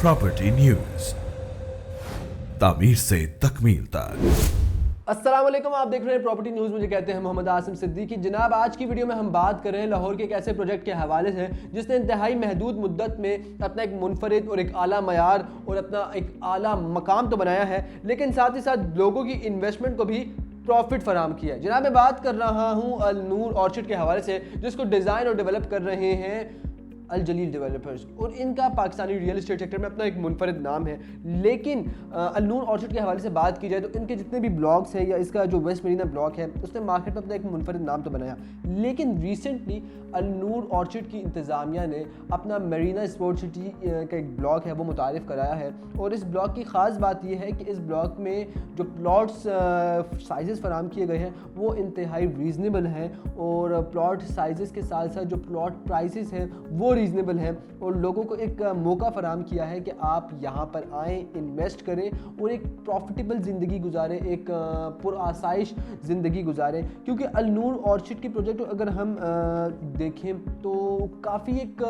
Property news, तामीर से तकमील तक। अस्सलाम वालेकुम, आप देख रहे हैं प्रॉपर्टी न्यूज़। मुझे कहते हैं मोहम्मद आसिम सिद्दीकी। जनाब, आज की वीडियो में हम बात कर रहे हैं लाहौर के एक ऐसे प्रोजेक्ट के हवाले से जिसने इंतहाई महदूद मुद्दत में अपना एक मुनफरिद और एक आला मयार और अपना एक आला मकाम तो बनाया है, लेकिन साथ ही साथ लोगों की इन्वेस्टमेंट को भी प्रॉफिट फराम किया है। जनाब, मैं बात कर रहा हूँ अल नूर ऑर्चिड के हवाले से, जिसको डिज़ाइन और डेवलप कर रहे हैं अल जलील डेवलपर्स, और इनका पाकिस्तानी रियल एस्टेट सेक्टर में अपना एक मुनफरिद नाम है। लेकिन अल नूर ऑर्चिड के हवाले से बात की जाए तो इनके जितने भी ब्लॉक्स हैं या इसका जो वेस्ट मरीना ब्लॉक है उसने मार्केट में अपना एक मुनफरिद नाम तो बनाया, लेकिन रिसेंटली अल नूर ऑर्चिड की इंतज़ामिया ने अपना मरीना स्पोर्ट सिटी का एक ब्लॉक है वो मुतारिफ़ कराया है। और इस ब्लॉक की ख़ास बात यह है कि इस ब्लॉक में जो प्लॉट्स साइज़ फराम किए गए हैं वो इंतहाई रीज़नेबल हैं, और प्लॉट साइज़ के साथ साथ जो प्लॉट प्राइसेस हैं वो रीज़नेबल हैं, और लोगों को एक मौका फराम किया है कि आप यहाँ पर आएँ, इन्वेस्ट करें और एक प्रॉफिटेबल ज़िंदगी गुजारें, एक पुरआसाइश ज़िंदगी गुजारें। क्योंकि अल नूर ऑर्चिड की प्रोजेक्ट अगर हम देखें तो काफ़ी एक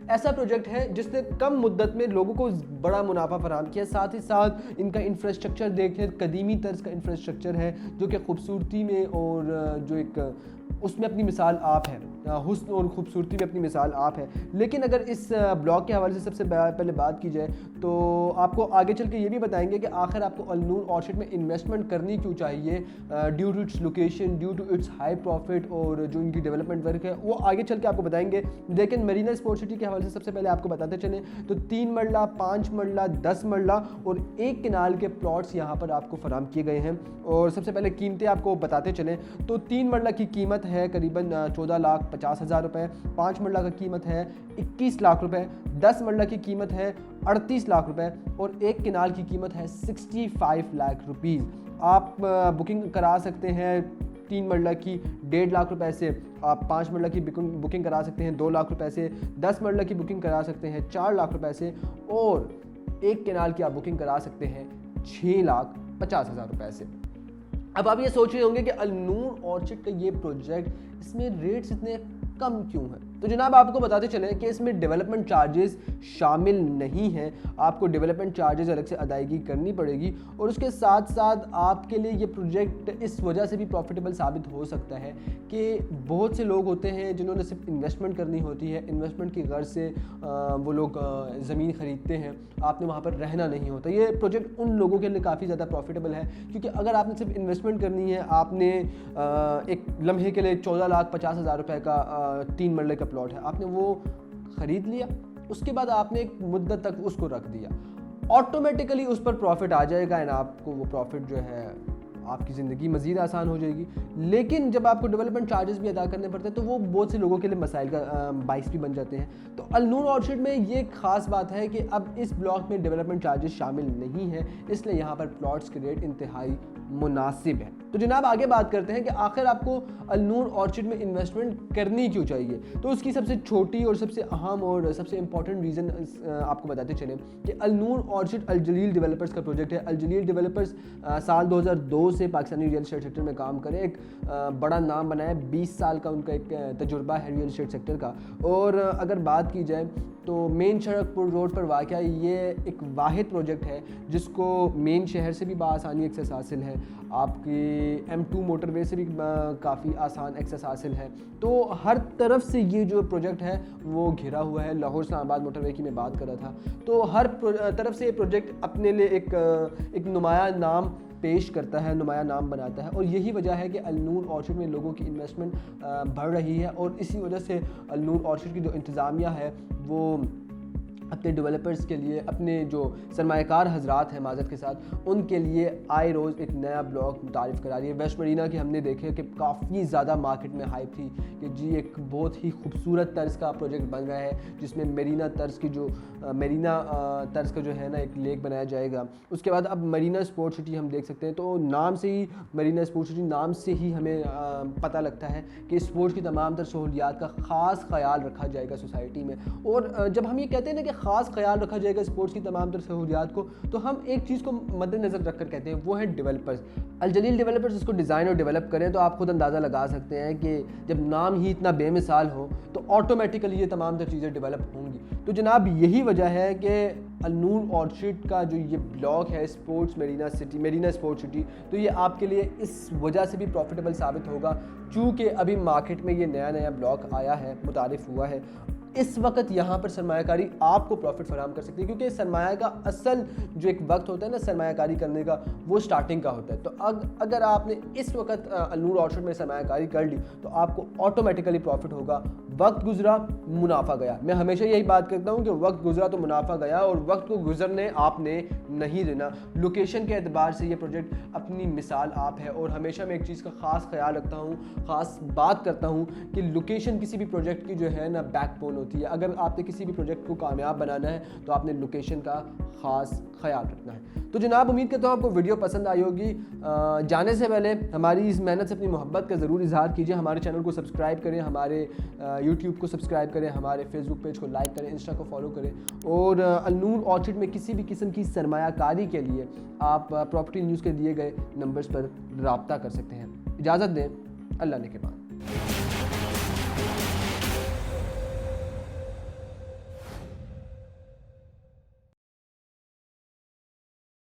ऐसा प्रोजेक्ट है जिसने कम मुद्दत में लोगों को बड़ा मुनाफा फराहम किया। साथ ही साथ इनका इंफ्रास्ट्रक्चर देखें, कदीमी तर्ज का इंफ्रास्ट्रक्चर है जो कि खूबसूरती में और जो एक उसमें अपनी मिसाल आप है, हुस्न और ख़ूबसूरती में अपनी मिसाल आप है। लेकिन अगर इस ब्लॉग के हवाले से सबसे पहले बात की जाए तो आपको आगे चल के ये भी बताएंगे कि आखिर आपको अल नूर ऑर्चिड में इन्वेस्टमेंट करनी क्यों चाहिए, due to its location, due to its high profit और जो इनकी डेवलपमेंट वर्क है वो आगे चल के आपको बताएंगे। लेकिन मरीना स्पोर्ट सिटी के हवाले से सबसे पहले आपको बताते चलें तो 3 मरला, 5 मरला, 10 मरला और 1 कनाल के प्लॉट्स यहाँ पर आपको फराम किए गए हैं। और सबसे पहले कीमतें आपको बताते चलें तो 3 मरला की कीमत है करीबन 14,50,000 रुपये, 5 मरला की कीमत है 21 लाख रुपए, 10 मरला की कीमत है 38 लाख रुपए और 1 कनाल की कीमत है 65 लाख रुपीज़। आप बुकिंग करा सकते हैं 3 मरला की 1.5 लाख रुपए से, आप 5 मरला की बुकिंग करा सकते हैं 2 लाख रुपए से, 10 मरला की बुकिंग करा सकते हैं 4 लाख रुपए से, और 1 कनाल की आप बुकिंग करा सकते हैं 6,50,000 रुपए से। अब आप ये सोच रहे होंगे कि अल नूर ऑर्चिड का ये प्रोजेक्ट, इसमें रेट्स इतने कम क्यों हैं? तो जनाब, आपको बताते चलें कि इसमें डेवलपमेंट चार्जेस शामिल नहीं हैं। आपको डेवलपमेंट चार्जेस अलग से अदायगी करनी पड़ेगी, और उसके साथ साथ आपके लिए ये प्रोजेक्ट इस वजह से भी प्रॉफिटेबल साबित हो सकता है कि बहुत से लोग होते हैं जिन्होंने सिर्फ इन्वेस्टमेंट करनी होती है, इन्वेस्टमेंट की गर्ज से वो लोग ज़मीन ख़रीदते हैं, आपने वहाँ पर रहना नहीं होता। ये प्रोजेक्ट उन लोगों के लिए काफ़ी ज़्यादा प्रॉफिटेबल है, क्योंकि अगर आपने सिर्फ इन्वेस्टमेंट करनी है, आपने एक लम्हे के लिए 14,50,000 रुपये का 3 मरले का प्लॉट है, आपने वो ख़रीद लिया, उसके बाद आपने एक मुद्दत तक उसको रख दिया, ऑटोमेटिकली उस पर प्रॉफिट आ जाएगा एंड आपको वो प्रॉफिट जो है आपकी ज़िंदगी मज़ीद आसान हो जाएगी। लेकिन जब आपको डेवलपमेंट चार्जेस भी अदा करने पड़ते हैं तो वो बहुत से लोगों के लिए मसाइल का बाइस भी बन जाते हैं। तो अल नूर ऑर्चिड में ये ख़ास बात है कि अब इस ब्लॉक में डेवलपमेंट चार्जेस शामिल नहीं है, इसलिए यहाँ पर प्लॉट्स के रेट इंतहाई मुनासिब है। तो जनाब, आगे बात करते हैं कि आखिर आपको अल नूर ऑर्चिड में इन्वेस्टमेंट करनी क्यों चाहिए। तो उसकी सबसे छोटी और सबसे अहम और सबसे इंपॉर्टेंट रीज़न आपको बताते चलें कि अल नूर ऑर्चिड अल जलील डेवलपर्स का प्रोजेक्ट है। अल जलील डेवलपर्स साल 2002 से पाकिस्तानी रियल एस्टेट सेक्टर में काम करें, एक बड़ा नाम बनाया, 20 साल का उनका एक तजुर्बा है रियल एस्टेट सेक्टर का। और अगर बात की जाए तो मेन सड़कपुर रोड पर वाक़या ये एक वाहिद प्रोजेक्ट है जिसको मेन शहर से भी बआसानी एक्सेस हासिल है, आपकी M2 मोटरवे से भी काफ़ी आसान एक्सेस हासिल है। तो हर तरफ से ये जो प्रोजेक्ट है वो घिरा हुआ है। लाहौर इस्लामाबाद मोटरवे की मैं बात कर रहा था, तो हर तरफ से ये प्रोजेक्ट अपने लिए एक नुमाया नाम पेश करता है, नुमाया नाम बनाता है, और यही वजह है कि अल नूर ऑर्चिड में लोगों की इन्वेस्टमेंट बढ़ रही है। और इसी वजह से अल नूर ऑर्चिड की जो इंतज़ामिया है वो अपने डेवलपर्स के लिए, अपने जो सरमायाकार हजरात हैं माज़रत के साथ, उनके लिए आए रोज़ एक नया ब्लॉक मुतारिफ़ करा रही है। वेस्ट मरीना की हमने देखे कि काफ़ी ज़्यादा मार्केट में हाइप थी कि जी एक बहुत ही खूबसूरत तर्ज का प्रोजेक्ट बन रहा है जिसमें मरीना तर्ज की जो मरीना तर्ज का जो है ना एक लेक बनाया जाएगा। उसके बाद अब मरीना स्पोर्ट सिटी हम देख सकते हैं, तो नाम से ही मरीना स्पोर्ट सिटी नाम से ही हमें पता लगता है कि स्पोर्ट्स की तमाम तर सहूलियात का ख़ास ख्याल रखा जाएगा सोसाइटी में। और जब हम ये कहते हैं ना कि ख़ास ख्याल रखा जाएगा स्पोर्ट्स की तमाम तर सहूलियात को, तो हम एक चीज़ को मद्देनज़र रख कर कहते हैं, वो है डेवलपर्स। अल जलील डेवलपर्स इसको डिज़ाइन और डेवलप करें तो आप खुद अंदाज़ा लगा सकते हैं कि जब नाम ही इतना बेमिसाल हो तो ऑटोमेटिकली ये तमाम तर चीज़ें डेवलप होंगी। तो जनाब यही वजह है कि النور آرچڈ کا جو یہ بلاک ہے اسپورٹس میرینا اسپورٹ سٹی، تو یہ آپ کے لیے اس وجہ سے بھی پروفیٹیبل ثابت ہوگا چونکہ ابھی مارکیٹ میں یہ نیا بلاک آیا ہے، متعارف ہوا ہے۔ اس وقت یہاں پر سرمایہ کاری آپ کو پروفٹ فراہم کر سکتی ہے، کیونکہ سرمایہ کا اصل جو ایک وقت ہوتا ہے نا سرمایہ کاری کرنے کا، وہ سٹارٹنگ کا ہوتا ہے۔ تو اگر آپ نے اس وقت النور آرچڈ میں سرمایہ کاری کر لی تو آپ کو آٹومیٹیکلی پروفٹ ہوگا۔ وقت گزرا منافع گیا، میں ہمیشہ یہی بات کرتا ہوں کہ وقت گزرا تو منافع گیا، اور وقت کو گزرنے آپ نے نہیں دینا۔ لوکیشن کے اعتبار سے یہ پروجیکٹ اپنی مثال آپ ہے، اور ہمیشہ میں ایک چیز کا خاص خیال رکھتا ہوں، خاص بات کرتا ہوں کہ لوکیشن کسی بھی پروجیکٹ کی جو ہے نا بیک بون ہوتی ہے۔ اگر آپ نے کسی بھی پروجیکٹ کو کامیاب بنانا ہے تو آپ نے لوکیشن کا خاص خیال رکھنا ہے۔ تو جناب امید کرتا ہوں آپ کو ویڈیو پسند آئی ہوگی۔ جانے سے پہلے ہماری اس محنت سے اپنی محبت کا ضرور اظہار کیجیے، ہمارے چینل کو سبسکرائب کریں، ہمارے یوٹیوب کو سبسکرائب کریں، ہمارے فیس بک پیج کو لائک کریں، انسٹا کو فالو کریں، اور النور آرچڈ میں کسی بھی قسم کی سرمایہ کاری کے لیے آپ پراپرٹی نیوز کے دیے گئے نمبرز پر رابطہ کر سکتے ہیں۔ اجازت دیں، اللہ نے کے بعد۔